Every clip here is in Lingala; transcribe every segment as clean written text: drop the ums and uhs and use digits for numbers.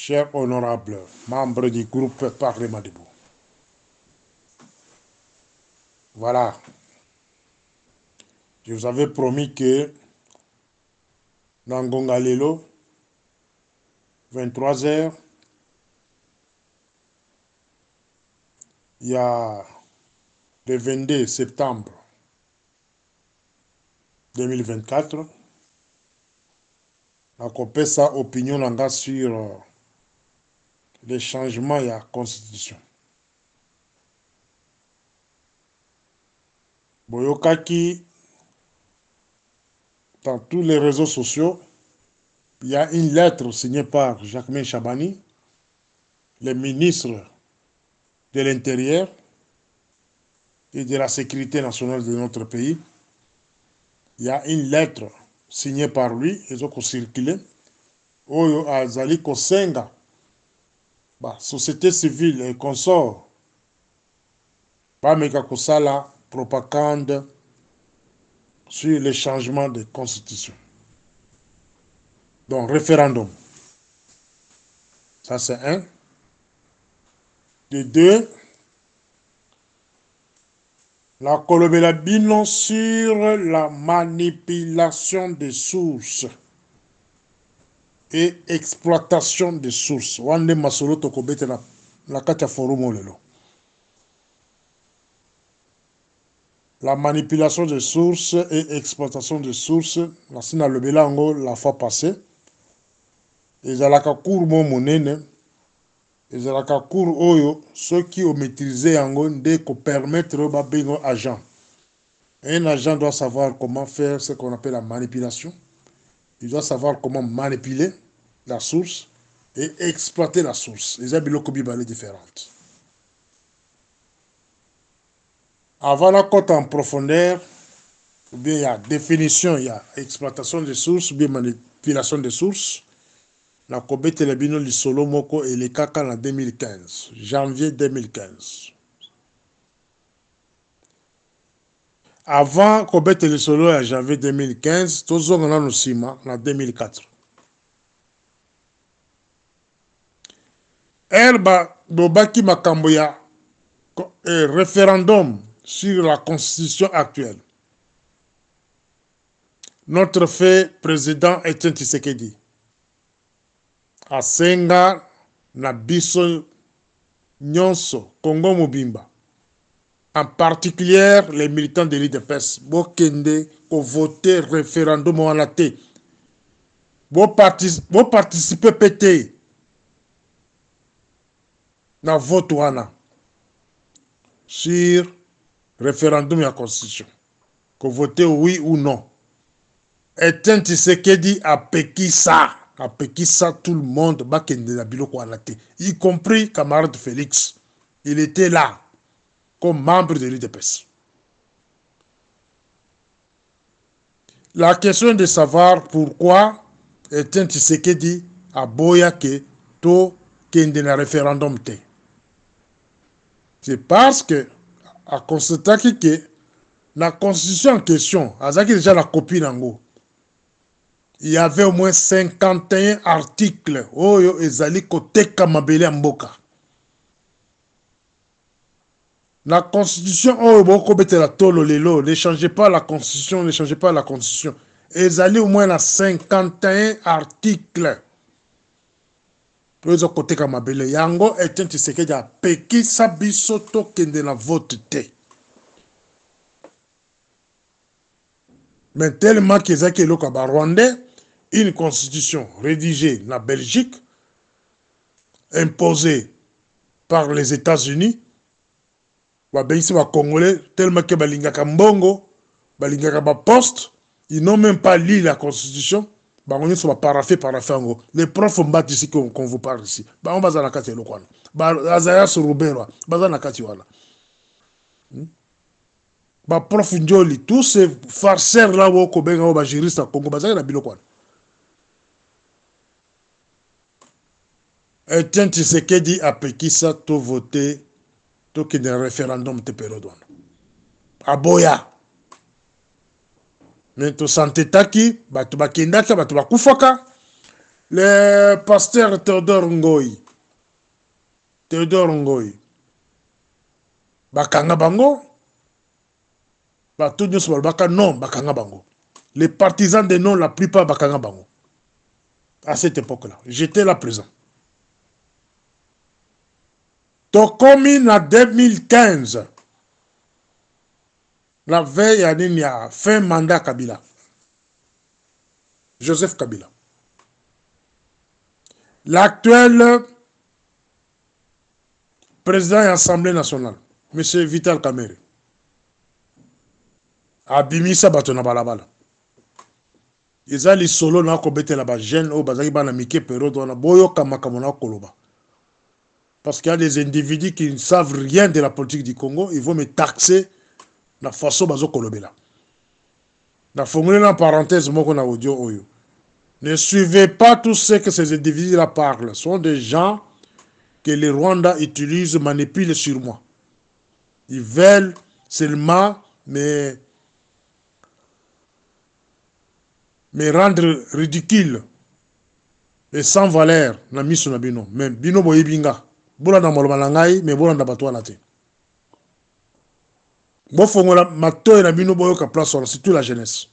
chers honorables membres du groupe Parlement debout. Voilà, je vous avais promis que dans Ngonga Lelo, 23h, il y a le 22 septembre 2024, la COPESA opinion langa sur les changements de la Constitution. Boyokaki, dans tous les réseaux sociaux, il y a une lettre signée par Jacquemain Chabani, le ministre de l'Intérieur et de la Sécurité nationale de notre pays. Il y a une lettre signée par lui, ils ont circulé, Oyo Azali Kosenga, société civile et consort, Bameka Kosala, propagande sur les changements de constitution. Donc, référendum. Ça, c'est un. De deux, la Kolobelabino sur la manipulation des sources et exploitation des sources. Wande masolo tokobete la katia forum lelo. La manipulation des sources et exploitation des sources, la sina le belango la fois passée. Ezalaka cour mo monene, ezalaka cour oyo, ceux qui ont maîtrisé yango nde ko permettre ba bengo agent. Un agent doit savoir comment faire ce qu'on appelle la manipulation. Il doit savoir comment manipuler la source et exploiter la source. Les habiloko bibale différentes. Avant la cote en profondeur, ou bien il y a définition, il y a exploitation des sources, ou bien manipulation des sources. La Kobete Lebino Lisolo Moko et les Kaka en 2015, janvier 2015. Avant Kobete Lisolo en janvier 2015, tous on a Sima en 2004. Erba Dobaki Makamboya, référendum sur la constitution actuelle. Notre fait président Etienne Tshisekedi. Asenga na biso nyonso Congo Mobimba, en particulier les militants de l'IDPS, bokende ko voter référendum wana te, bo participer pété na vote wana sur référendum ya constitution, ko voter oui ou non. Etienne Tshisekedi a péki ça. Tout le monde, y compris camarade Félix. Il était là, comme membre de l'UDPS. La question est de savoir pourquoi Etienne Tshisekedi a boya que to kende na référendum te. C'est parce que, à constater que la constitution en question, azaki déjà la copie nango. Il y avait au moins 51 articles. Oyo ezali koteka mabele mboka. La constitution, oyo boko betela tolo lelo, ne changez pas la constitution, ne changez pas la constitution. Ezali au moins 51 articles. Oyo koteka mabele yango Etienne Tshisekedi a pekisa biso to kende na vote te. Mais tellement qu'ils ont été rwandais, une constitution rédigée en Belgique, imposée par les États-Unis, Congolais, tellement que balingaka mbongo, balingaka ba poste, ils n'ont même pas lu la constitution, ils sont paraffés. Les profs ont ici qu'on vous parle ici. On va dans la carte Azaya Surubero, dans la carte prof Njoli, tous ces farceurs là où on juriste à Congo, bazaka na biloko. Etienne Tshisekedi a pekisa to voter to ki de référendum te perodwana. Aboya. Mais to santetaki, batu bakendaka, batu bakufaka, Le pasteur Théodore Ngoyi. Théodore Ngoyi. Bakanga bango. Tout nyonso balobaka non, bakanga bango. Les partisans des non, la plupart bakanga bango. À cette époque-là. J'étais là présent. Tokomi en 2015. La veille il y a fin mandat Kabila. Joseph Kabila. L'actuel président de l'Assemblée nationale, M. Vital Kamerhe, a bimisa bato na balabala. Ils ont solo na kobete la ba jeune au bazaki bana mike période wana boyo kamaka mona koloba. Parce qu'il y a des individus qui ne savent rien de la politique du Congo, ils vont me taxer la façon bazo kolobela. Na fongole na parenthèse moko na audio oyo. Ne suivez pas tout ce que ces individus-là parlent. Ce sont des gens que les Rwandais utilisent, manipulent sur moi. Ils veulent seulement me rendre ridicule et sans valeur na miso na bino. Mais bino boyebinga. Bola na moloba na ngai, mais bola na bato wana te. Bo fongola matoy na bino boyo ka place sur surtout la jeunesse.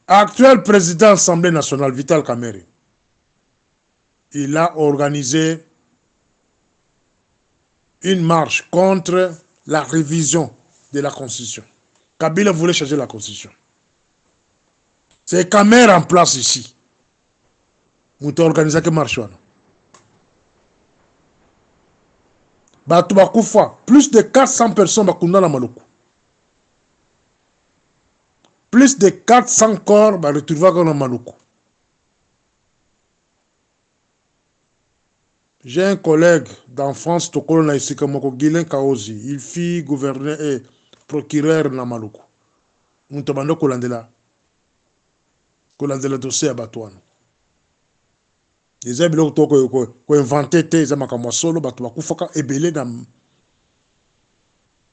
Actuel président de l'Assemblée nationale, Vital Kamerhe, il a organisé une marche contre la révision de la Constitution. Kabila voulait changer la Constitution. C'est Kamerhe en place ici. Nous avons organisé une marche. Plus de 400 personnes sont dans la Maluku. Plus de 400 corps sont retrouvés dans la Maluku. J'ai un collègue d'enfance, Tokolo Naisikamoko, Guilain Kaozi. Il fut gouverneur et procureur dans Maluku. Nous avons Kolandela dossier à Batouane. Les gens qui ont inventé des solo, Batouan Koufaka, ébélé dans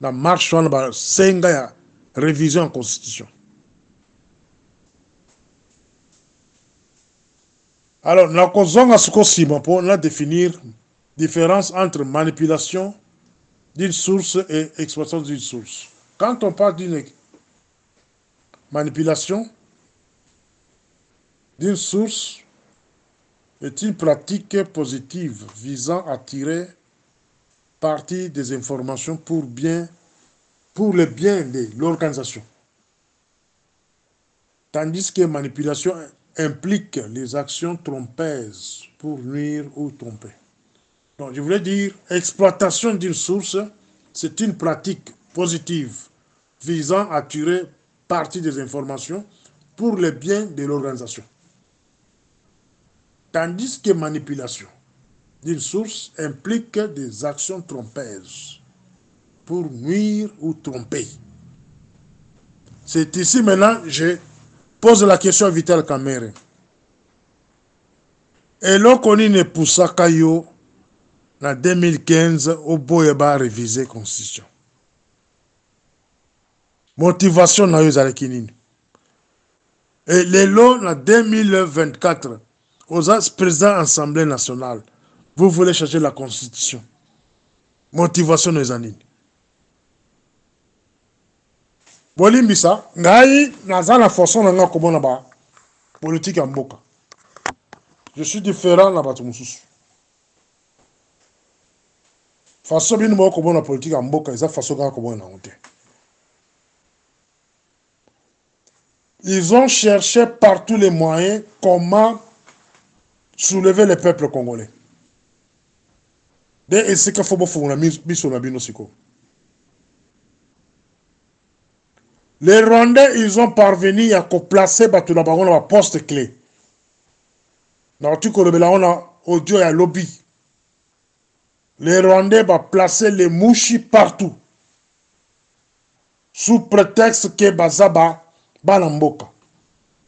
la marche, dans la révision en constitution. Alors, nous allons définir la différence entre manipulation d'une source et exploitation d'une source. Quand on parle d'une manipulation d'une source, est une pratique positive visant à tirer parti des informations pour le bien de l'organisation. Tandis que manipulation implique les actions trompeuses pour nuire ou tromper. Donc, je voulais dire, exploitation d'une source, c'est une pratique positive visant à tirer parti des informations pour le bien de l'organisation. Tandis que manipulation d'une source implique des actions trompeuses pour nuire ou tromper. C'est ici maintenant, je pose la question à Vital Kamerhe. Et l'on ne poussa kayo en 2015 au Boyeba réviser la Constitution. Motivation na yo zalaki nini. Et les lots en 2024, aux présidents de l'Assemblée nationale, vous voulez changer la Constitution. Motivation na yo zalaki. Bolimbisa, ngai naza na façon na nga komona ba politique ya mboka. Je suis différent na bato mususu. Façon bino mo komona politique ya mboka, eza façon nga komona na te. Ils ont cherché par tous les moyens comment soulever le peuple congolais. Et c'est qu'il faut faire les Rwandais, ils ont parvenu à placer un poste clé. Dans tout le on a audio et lobby. Les Rwandais vont placer les mouchis partout. Sous prétexte que Bazaba Balamboka.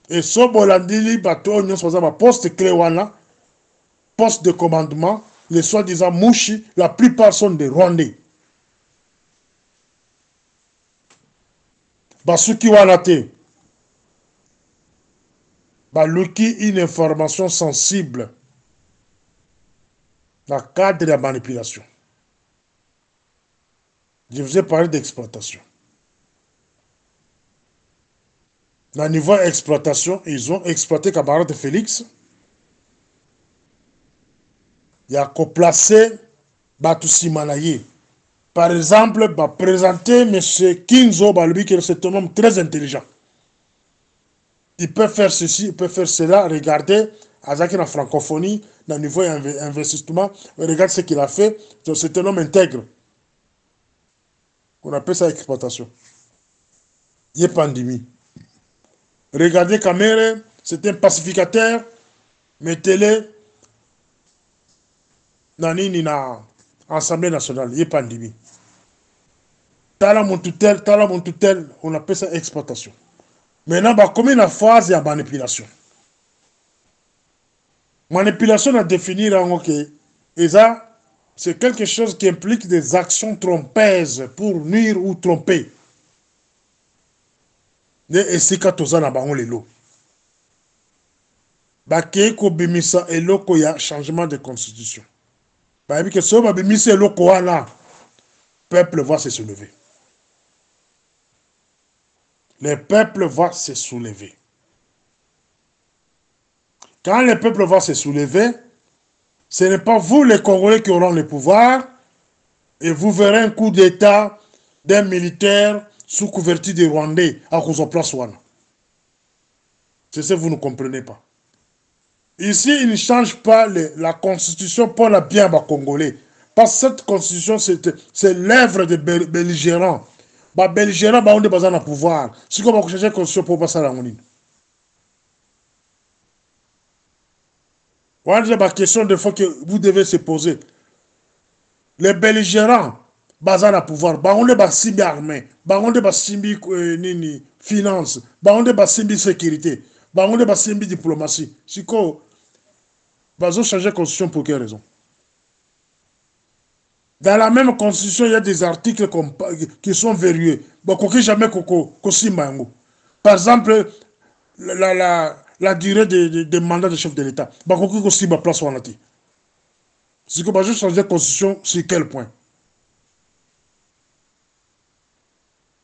Et ce Bolandili bateau, poste clé wana, poste de commandement, les soi-disant mouchis, la plupart sont des Rwandais. Basuki wana te, baluki une information sensible dans le cadre de la manipulation. Je vous ai parlé d'exploitation. Dans le niveau exploitation, ils ont exploité camarade Félix. Il y a qu'au placer Batusimanaye. Par exemple, bah, présenter M. Kinzo, bah, lui qui est un homme très intelligent. Il peut faire ceci, il peut faire cela. Regardez, Azaki la francophonie, dans le niveau investissement, regarde ce qu'il a fait. C'est un homme intègre. On appelle ça exploitation. Il est pandémie. Regardez Kamere, c'est un pacificateur. Mettez-le dans l'Assemblée nationale. Il est pandémie. Tala mon tutelle, on appelle ça exploitation. Maintenant, bah, comme une phase, il y a manipulation. Manipulation à définir en OK. Et ça, c'est quelque chose qui implique des actions trompeuses pour nuire ou tromper. Et c'est quand on a bango lelo. Bah, ko bimisa eloko ya changement de constitution. Bah, que ce ba bimisa eloko là, peuple va se soulever. Le peuple va se soulever. Quand le peuple va se soulever, ce n'est pas vous les Congolais qui auront le pouvoir, et vous verrez un coup d'État d'un militaire sous couverture des Rwandais à Kouzo-Place-Wana. C'est ce que vous ne comprenez pas. Ici, il ne change pas la constitution pour la bien aux Congolais. Parce que cette constitution, c'est l'œuvre des belligérants. Les belligérants ont besoin de pouvoir. Si on va changer la constitution pour passer à la monnaie. Voilà la question de fois que vous devez se poser. Les belligérants ont le pouvoir. On a simbi armée. On a simbi finance. On a simbi sécurité. On a simbi diplomatie. Si on va changer la constitution pour quelle raison? Dans la même constitution, il y a des articles qui sont verrouillés. Jamais par exemple, la durée des mandats de chef de l'État. Si on va juste changer la constitution, sur quel point?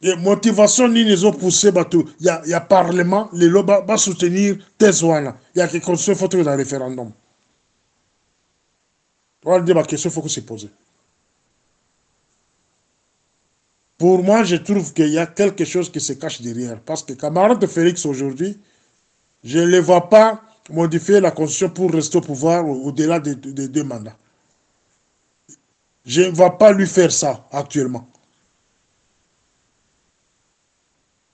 Et motivation, ils ont poussé, il y a parlement, les lois va soutenir Tezouana. Il y a quelque chose qu'il faut dans le référendum. Voilà la question, il faut que se poser. Pour moi, je trouve qu'il y a quelque chose qui se cache derrière. Parce que camarade de Félix aujourd'hui, je ne le vois pas modifier la constitution pour rester au pouvoir au-delà des 2 mandats. Je ne vois pas lui faire ça actuellement.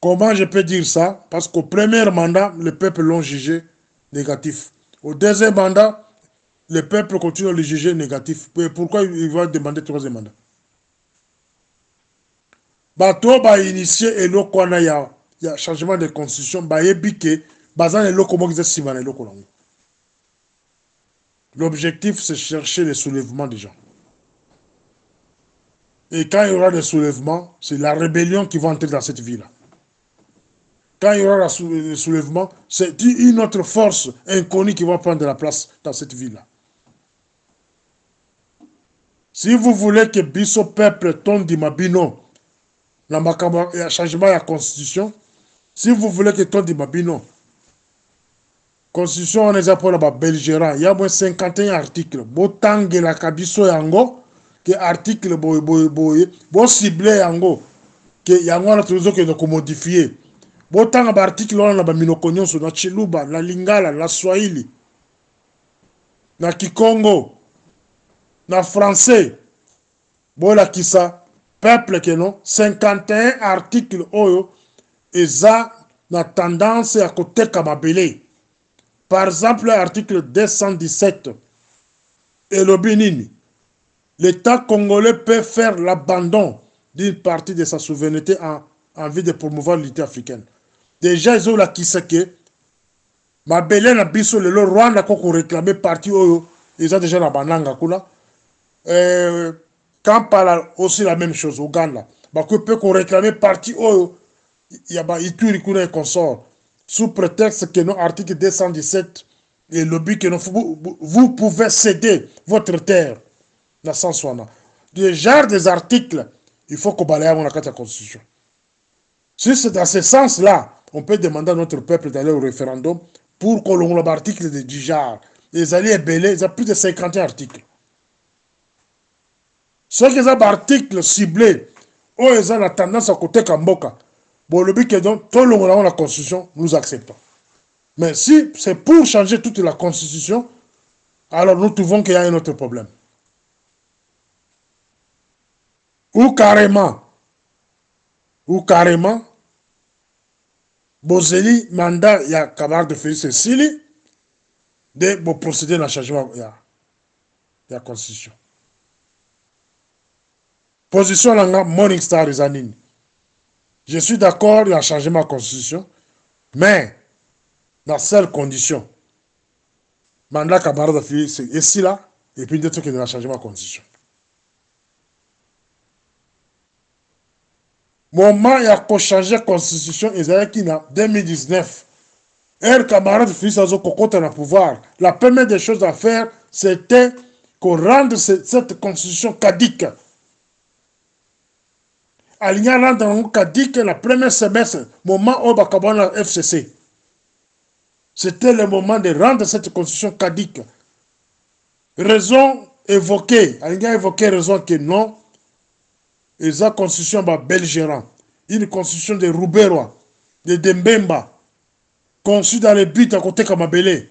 Comment je peux dire ça? Parce qu'au premier mandat, le peuple l'a jugé négatif. Au deuxième mandat, le peuple continue à le juger négatif. Pourquoi il va demander 3e mandat? Bato ba initié eloko wana ya changement de constitution ba yebike bazana eloko mo kiza sima na eloko lango. L'objectif c'est chercher le soulèvement des gens. Et quand il y aura des soulèvements, c'est la rébellion qui va entrer dans cette ville-là. Quand il y aura le soulèvement, c'est une autre force inconnue qui va prendre la place dans cette ville-là. Si vous voulez que Bisso peuple tombe di mabino, il y a changement de la constitution. Si vous voulez que tout dit Babino, constitution on est pour la belgérant, il y a moins 51 articles. Botang la kabiso yango, que article bo ciblé yango, que yango on a toujours que modifier. Botang ba article on a ba minokonyon sur na Chiluba, na Lingala, na Swahili, na Kikongo, na français. Bola kisa. Peuple que non, 51 articles oyo eza na tendance à côté kamabele. Par exemple, l'article 217 et le Bénin. L'État congolais peut faire l'abandon d'une partie de sa souveraineté en vue de promouvoir l'unité africaine. Déjà, ils ont la kiseke. Mabele na biso le Rwanda koko réclamé parti oyo, ils ont déjà la bananga kula. Kampala aussi la même chose, Ouganda. Parce que peut qu'on réclame parti, il y a Ituri qui est consort. sous prétexte que nos articles 217 et le but que vous pouvez céder votre terre. Dans le sens où on a des genres des articles, il faut qu'on balaye la Constitution. Si c'est dans ce sens-là, on peut demander à notre peuple d'aller au référendum pour qu'on ait l'article du genre. Les alliés belés, ils ont plus de 50 articles. Ceux qui ont des articles ciblés, ils ont la tendance à côté Kamboka. Bon, le but que donc, tout le monde la Constitution, nous acceptons. Mais si c'est pour changer toute la Constitution, alors nous trouvons qu'il y a un autre problème. Ou carrément, Bozeli, mandat, il y a camarade de Félix Sili, de procéder à un changement de la Constitution. Position là, Morning Star les années. Je suis d'accord, il y a un changement de la Constitution, mais dans seule condition. Mandat camarade de Félix ici là, et puis d'autres qui ont changement de la Constitution. Moment il y a changer la Constitution, ils ont qui en 2019. Un camarade Félix Azo Kokota dans le pouvoir. La première des choses à faire, c'était qu'on rende cette Constitution caduque. Aligna rendre en caduque la première semestre, moment où Bakabana FCC. C'était le moment de rendre cette Constitution caduque. Raison évoquée, Aligna évoqué raison que non, et la Constitution belgérante, une Constitution de Rouberois, de Dembemba, conçu dans le but à côté Kamabele.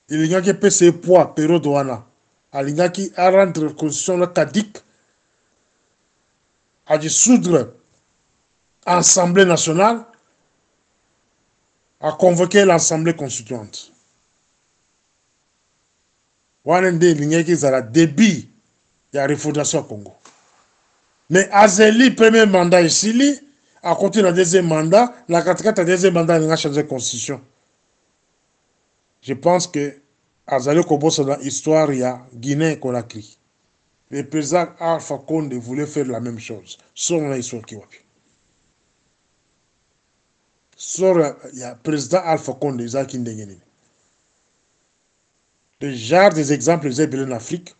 Il y a qui peut se poids, période ouana. Il y a qui a rendre la constitution caduque, à dissoudre l'Assemblée nationale, à convoquer l'Assemblée constituante. Il y a qui a débit de la refondation au Congo. Mais Azeli, premier mandat ici, à côté de la deuxième mandat, la 4 deuxième mandat, il a changé de constitution. Je pense que Azali Kobos dans l'histoire, il y a Guinée-Conakry. Le président Alpha Condé voulait faire la même chose. Sur l'histoire qui va. Sur le président Alpha Condé, il y a le genre des exemples que j'ai en Afrique.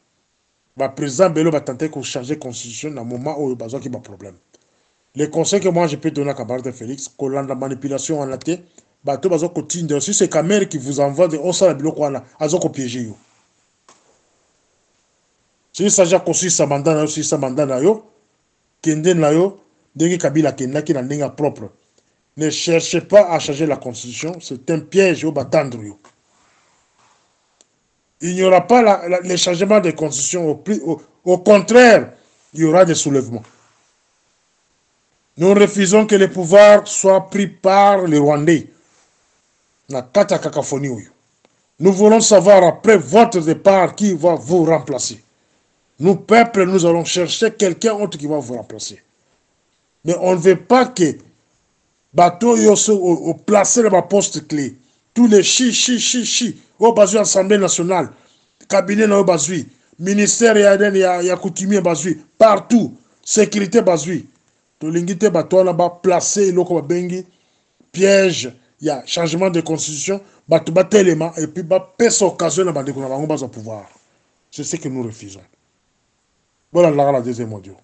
Le président Bello va tenter de changer la constitution dans le moment où il y a un problème. Les conseils que moi je peux donner à Camarade Félix, que la manipulation en athée, bateau bazo continue aussi c'est caméra qui vous envoie de osala biloko wana azoko piéger yo. Si ça ja kosi sa mandat na yo, si sa mandat na yo, kende na yo, ndenge Kabila kenda ki na ndenge propre. Ne cherchez pas à changer la constitution, c'est un piège au batandre yo. Il n'y aura pas les changements de constitution, au contraire, il y aura des soulèvements. Nous refusons que le pouvoir soit pris par les Rwandais. Nous voulons savoir après votre départ qui va vous remplacer. Nous, peuple, nous allons chercher quelqu'un d'autre qui va vous remplacer. Mais on ne veut pas que bateau au placer dans ma poste clé. Tous les chi, au bazui Assemblée nationale, cabinet na bazui, ministère ya coutumier bazui, partout, sécurité bazui. Tolingite bateau na ba placer loko bengi piège. Il y a changement de constitution, élément, et puis pèse occasion de pouvoir. C'est ce que nous refusons. Voilà la deuxième audio.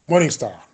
Morning Star.